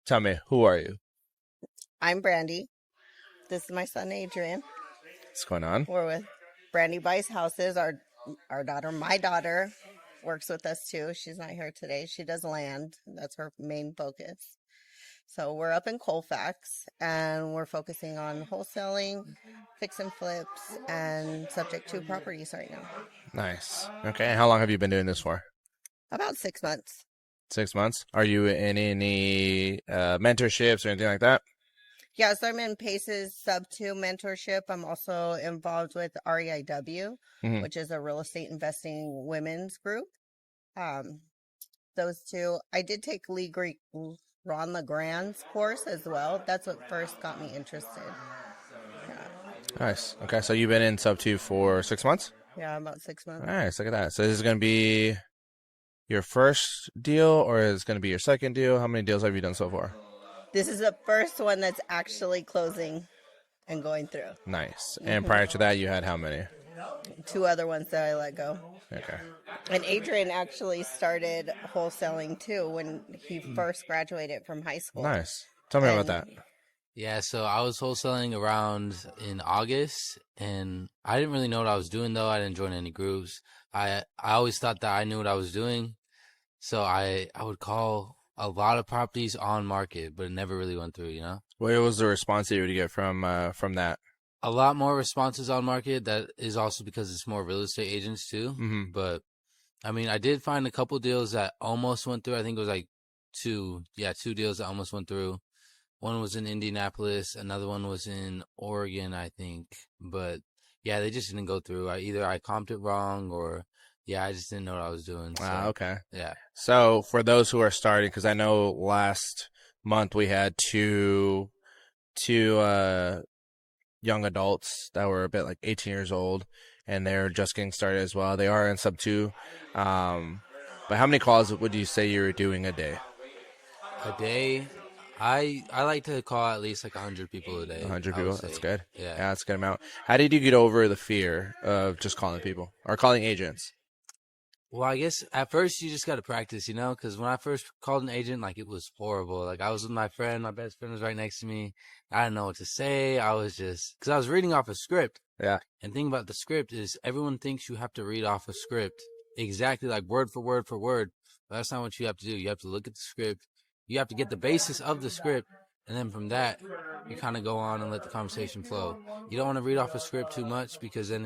Tell me, who are you? I'm Brandy. This is my son Adrian. What's going on? We're with Brandy Buys houses. My daughter, works with us too. She's not here today. She does land. That's her main focus. So we're up in Colfax and we're focusing on wholesaling, fix and flips, and subject to properties right now. Nice. Okay. And how long have you been doing this for? About 6 months. 6 months. Are you in any mentorships or anything like that? Yes, I'm in PACE's Sub 2 mentorship. I'm also involved with REIW, Hmm. which is a real estate investing women's group. Um, those two. I did take Ron LeGrand's course as well. That's what first got me interested. Yeah, Nice. Okay. So you've been in sub two for 6 months? yeah, about 6 months. Nice. Look at that. So this is going to be your first deal or is it going to be your second deal? How many deals have you done so far? This is the first one that's actually closing and going through. Nice. And prior to that, you had how many? Two other ones that I let go. Okay. And Adrian actually started wholesaling too when he first graduated from high school. Nice. Tell me about And that. Yeah, so I was wholesaling around in August, and I didn't really know what I was doing though. I didn't join any groups. I always thought that I knew what I was doing, so I would call a lot of properties on market, but it never really went through. What was the response that you would get from that? A lot more responses on market. That is also because it's more real estate agents too. Hmm. But I mean, I did find a couple deals that almost went through. I think it was like two deals that almost went through. One was in Indianapolis, another one was in Oregon, I think. But yeah, they just didn't go through. I comped it wrong, or yeah, I just didn't know what I was doing. Ah, So okay. yeah, So for those who are starting, because I know last month we had two young adults that were a bit like 18 years old, and they're just getting started as well. They are in sub two. Um, but how many calls would you say you're doing a day? a day. I like to call at least like 100 people a day. 100 I would people. That's say, good. yeah. Yeah, that's a good amount. How did you get over the fear of just calling people or calling agents? Well, I guess at first you just got to practice, because when I first called an agent, like it was horrible. Like I was with my friend, my best friend was right next to me. I didn't know what to say. I was just, because I was reading off a script. Yeah. And the thing about the script is everyone thinks you have to read off a script exactly like word for word for word. But that's not what you have to do. You have to look at the script. You have to get the basis of the script. And then from that, you kind of go on and let the conversation flow. You don't want to read off a script too much because then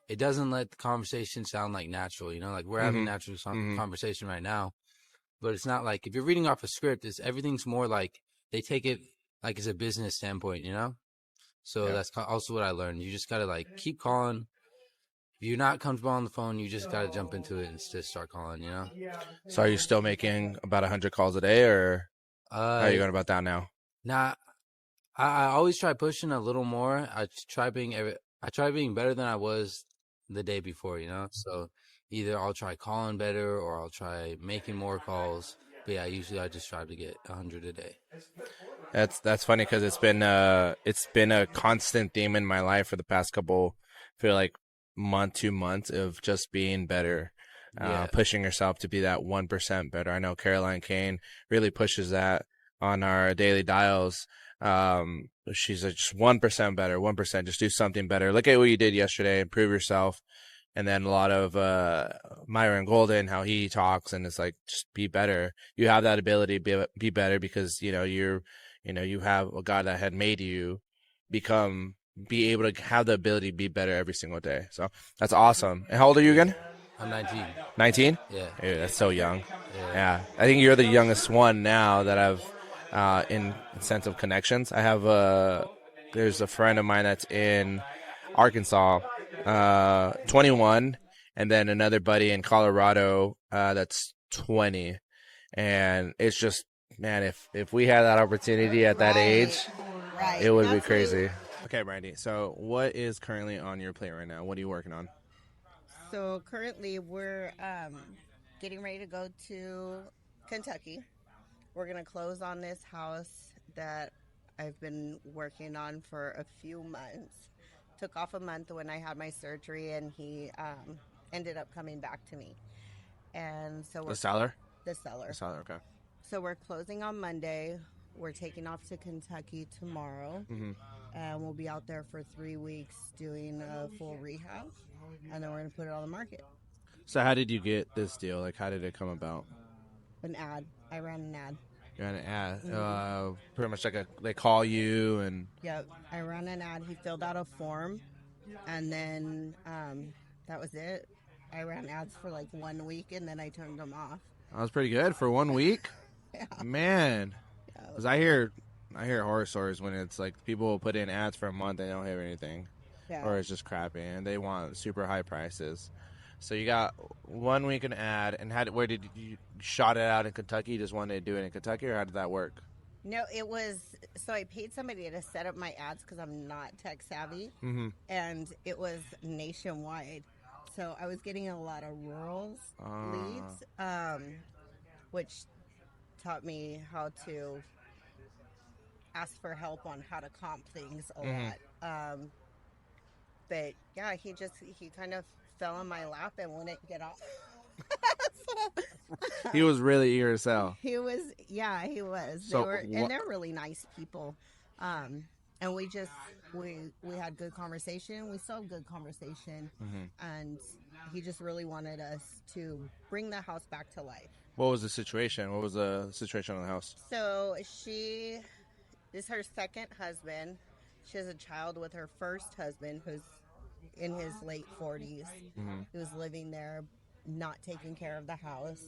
it doesn't let the conversation sound like natural, like we're having Mm-hmm. natural Mm-hmm. conversation right now. But it's not like if you're reading off a script, everything's more like they take it like it's a business standpoint. So Yeah. that's also what I learned. You just got to like keep calling. If you're not comfortable on the phone, you just got to jump into it and just start calling. So are you still making about 100 calls a day, or how are you Uh, going about that now? Now I always try pushing a little more. I try being better than I was the day before. So either I'll try calling better or I'll try making more calls. But yeah, usually I just try to get 100 a day. That's funny because it's been a constant theme in my life for the past couple, I feel like month 2 months of just being better, Yeah. pushing yourself to be that 1% better. I know Caroline Kane really pushes that on our daily dials. She's like just 1% better, 1%, just do something better. Look at what you did yesterday, improve yourself. And then a lot of Myron Golden, how he talks, and it's like just be better. You have that ability to be better because you have a God that had made you be able to have the ability to be better every single day. So that's awesome. And how old are you again? I'm 19. 19? Yeah. Dude, that's so young. Yeah. Yeah. I think you're the youngest one now that I've in sense of connections. There's a friend of mine that's in Arkansas, 21, and then another buddy in Colorado that's 20. And it's just, man, if we had that opportunity at that age, Right. it would be That's what crazy. Okay, Brandy. So, what is currently on your plate right now? What are you working on? So currently we're getting ready to go to Kentucky. We're gonna close on this house that I've been working on for a few months. Took off a month when I had my surgery, and he ended up coming back to me. And so The we're seller? the The seller. seller, okay. So we're closing on Monday. we're taking off to Kentucky tomorrow, Mm-hmm. and we'll be out there for 3 weeks doing a full rehab, and then we're gonna put it on the market. So how did you get this deal? Like, how did it come about? An ad. I ran an ad. You ran an ad. Mhm. Pretty much like they call you and Yep, I ran an ad. He filled out a form, and then that was it. I ran ads for like 1 week, and then I turned them off. that was pretty good for 1 week. Yeah. Man, Yeah. because I hear horror stories when it's like people will put in ads for a month and they don't have anything, Yeah. or it's just crappy and they want super high prices. So you got 1 week an ad, and where did you shot it out in Kentucky? You just wanted to do it in Kentucky, or how did that work? No, it was so I paid somebody to set up my ads because I'm not tech savvy, Mm-hmm. and it was nationwide. So I was getting a lot of rural leads, which taught me how to ask for help on how to comp things a lot. But yeah, he kind of fell in my lap and wouldn't get off. He was really eager to sell. He was, yeah, he was. So And they're really nice people. And we had good conversation. We still have good conversation, and he just really wanted us to bring the house back to life. What was the situation? What was the situation on the house? So this is her second husband. She has a child with her first husband, who's in his late 40s. He was living there, not taking care of the house.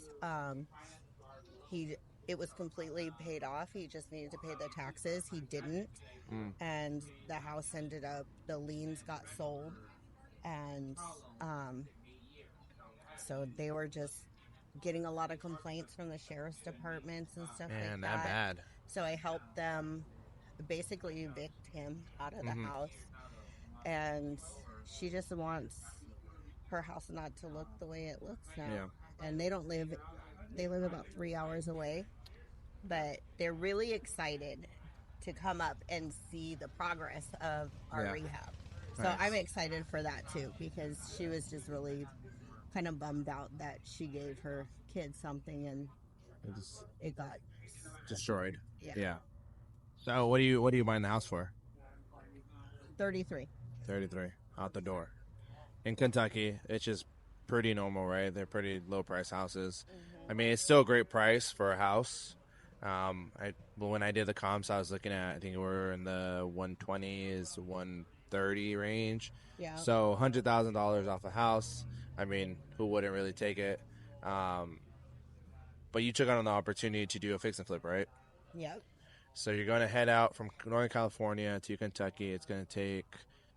It was completely paid off. He just needed to pay the taxes. He didn't, and the house ended up. The liens got sold, and so they were just getting a lot of complaints from the sheriff's departments and stuff like that. That bad. So I helped them basically evict him out of the house, and she just wants her house not to look the way it looks now. Yeah. And they live about 3 hours away, but they're really excited to come up and see the progress of our rehab. So Nice. I'm excited for that too, because she was just really kind of bummed out that she gave her kids something and it got Destroyed. Yeah. So what do you buying the house for? 33. 33 out the door. In Kentucky, it's just pretty normal, right? They're pretty low price houses. I mean, it's still a great price for a house. When I did the comps, I was looking at, I think we were in the 120s, 130 range. Yeah. So $100,000 off a house. I mean, who wouldn't really take it? But you took on the opportunity to do a fix and flip, right? Yep. So you're going to head out from Northern California to Kentucky. It's going to take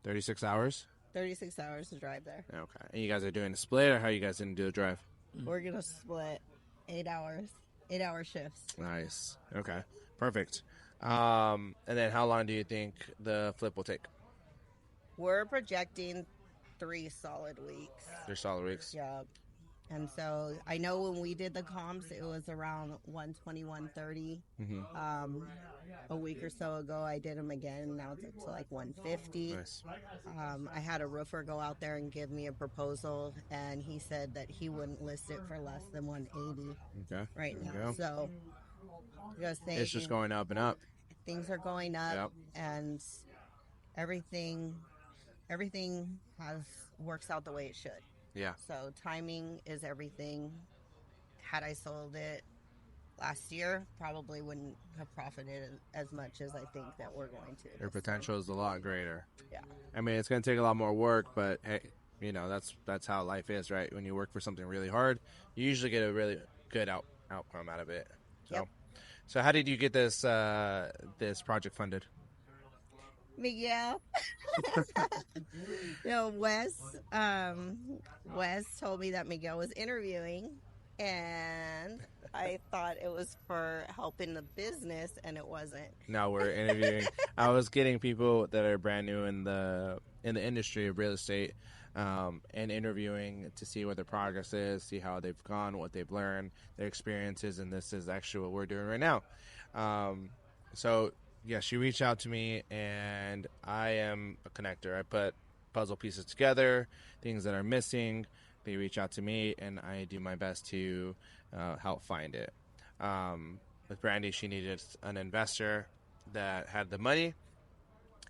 36 hours. 36 hours to drive there. Okay. And you guys are doing a split, or how you guys didn't do a drive? We're going to split 8 hours, 8-hour shifts. Nice. Okay. Perfect. And then how long do you think the flip will take? We're projecting 3 solid weeks. 3 solid weeks. Yeah. And so I know when we did the comps, it was around 120, 130. A week or so ago, I did them again. Now it's up to like 150. Nice. I had a roofer go out there and give me a proposal, and he said that he wouldn't list it for less than 180 Okay. right There you now. go. So just It's just going up and up. things are going up, Yep. and everything works out the way it should. Yeah. So timing is everything. Had I sold it last year, probably wouldn't have profited as much as I think that we're going to. Your potential is a lot greater. Yeah. I mean, it's going to take a lot more work, but hey, that's how life is, right? When you work for something really hard, you usually get a really good outcome out of it. So, Yep. So how did you get this project funded? Miguel. Wes told me that Miguel was interviewing, and I thought it was for helping the business, and it wasn't. No, we're interviewing. I was getting people that are brand new in the industry of real estate, and interviewing to see what their progress is, see how they've gone, what they've learned, their experiences, and this is actually what we're doing right now. So yeah, she reached out to me, and I am a connector. I put puzzle pieces together, things that are missing. They reach out to me, and I do my best to help find it. with Brandy, she needed an investor that had the money.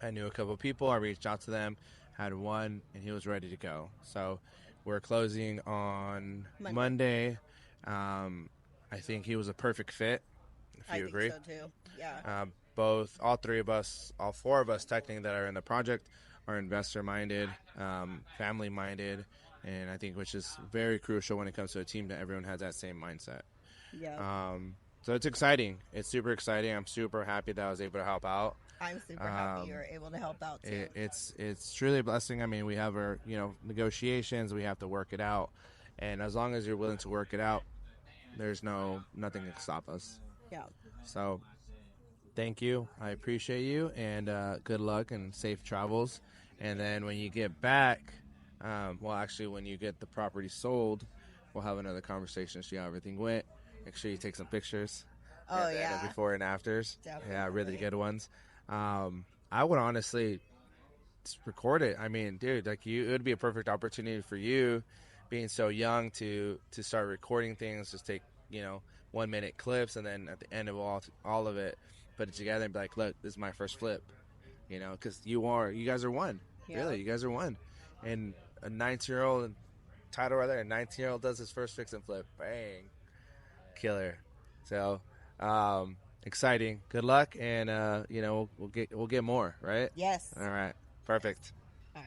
I knew a couple of people. I reached out to them, had one, and he was ready to go. So we're closing on Monday. I think he was a perfect fit, if I you think agree. so too. Yeah. All three of us, all four of us, technically, that are in the project are investor minded, family minded, and I think which is very crucial when it comes to a team that everyone has that same mindset. Yeah. So it's exciting. It's super exciting. I'm super happy that I was able to help out. I'm super happy you were able to help out too. It's truly a blessing. I mean, we have our negotiations. We have to work it out, and as long as you're willing to work it out, there's nothing can stop us. Yeah. So thank you. I appreciate you, and good luck and safe travels. And then when you get back, actually, when you get the property sold, we'll have another conversation, see how everything went. Make sure you take some pictures. Oh, and then yeah. before and afters. Definitely. Yeah, really good ones. I would honestly just record it. I mean, dude, like it would be a perfect opportunity for you, being so young, to start recording things. Just take 1 minute clips, and then at the end of all of it, put it together and be like, look, this is my first flip. Because you guys are one. Yeah. Really, you guys are one. And a 19-year-old title right there. A 19-year-old does his first fix and flip. Bang, killer. So exciting. Good luck, and we'll get more. Right. Yes. All right. Perfect.